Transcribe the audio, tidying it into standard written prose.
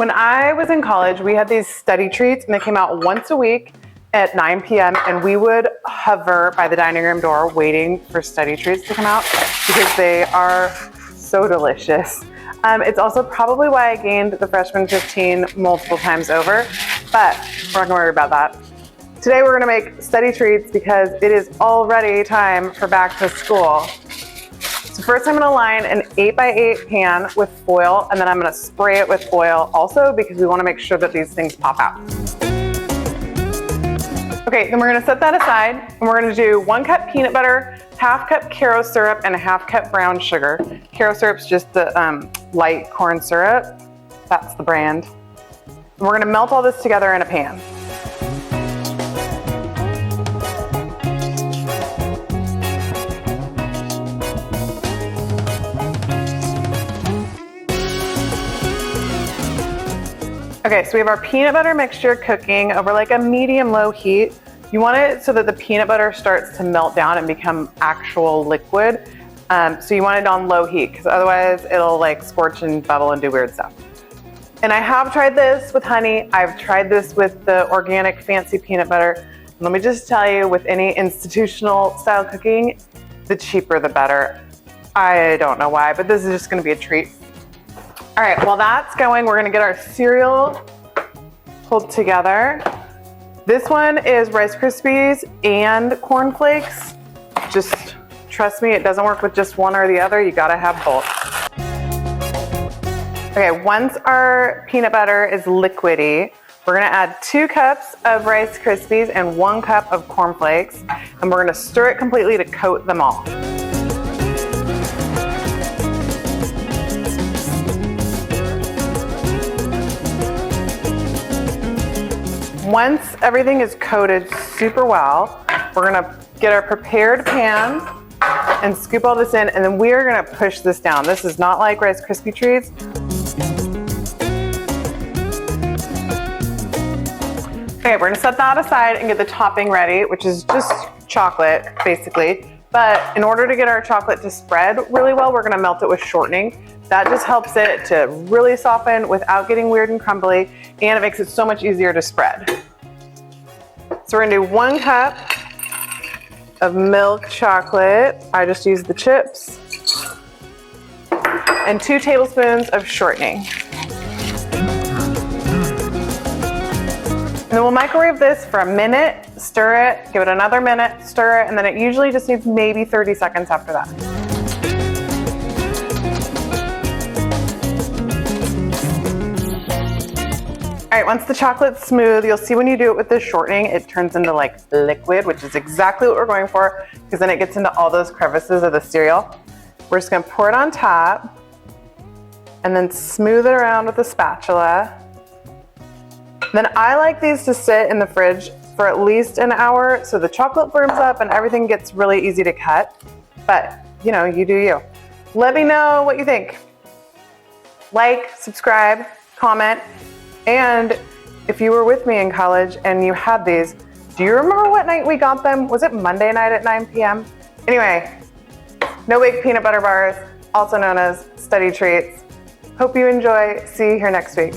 When I was in college, we had these study treats and they came out once a week at 9 p.m. and we would hover by the dining room door waiting for study treats to come out because they are so delicious. It's also probably why I gained the freshman 15 multiple times over, but we're not gonna worry about that. Today we're gonna make study treats because it is already time for back to school. So first I'm gonna line an 8x8 pan with foil, and then I'm gonna spray it with oil also because we wanna make sure that these things pop out. Okay, then we're gonna set that aside, and we're gonna do 1 cup peanut butter, 1/2 cup Caro syrup, and 1/2 cup brown sugar. Caro syrup's just the light corn syrup. That's the brand. And we're gonna melt all this together in a pan. Okay, so we have our peanut butter mixture cooking over like a medium-low heat. You want it so that the peanut butter starts to melt down and become actual liquid. So you want it on low heat because otherwise it'll like scorch and bubble and do weird stuff. And I have tried this with honey. I've tried this with the organic fancy peanut butter. Let me just tell you, with any institutional style cooking, the cheaper the better. I don't know why, but this is just gonna be a treat. All right, while that's going, we're gonna get our cereal pulled together. This one is Rice Krispies and cornflakes. Just trust me, it doesn't work with just one or the other. You gotta have both. Okay, once our peanut butter is liquidy, we're gonna add 2 cups of Rice Krispies and 1 cup of cornflakes, and we're gonna stir it completely to coat them all. Once everything is coated super well, we're gonna get our prepared pan and scoop all this in, and then we are gonna push this down. This is not like Rice Krispie treats. Okay, we're gonna set that aside and get the topping ready, which is just chocolate, basically. But in order to get our chocolate to spread really well, we're gonna melt it with shortening. That just helps it to really soften without getting weird and crumbly, and it makes it so much easier to spread. So we're gonna do 1 cup of milk chocolate. I just used the chips. And 2 tablespoons of shortening. And then we'll microwave this for a minute, stir it, give it another minute, stir it, and then it usually just needs maybe 30 seconds after that. All right, once the chocolate's smooth, you'll see when you do it with the shortening, it turns into like liquid, which is exactly what we're going for, because then it gets into all those crevices of the cereal. We're just gonna pour it on top and then smooth it around with a spatula. Then I like these to sit in the fridge for at least an hour so the chocolate firms up and everything gets really easy to cut. But, you know, you do you. Let me know what you think. Like, subscribe, comment, and if you were with me in college and you had these, do you remember what night we got them? Was it Monday night at 9 p.m.? Anyway, no bake peanut butter bars, also known as study treats. Hope you enjoy. See you here next week.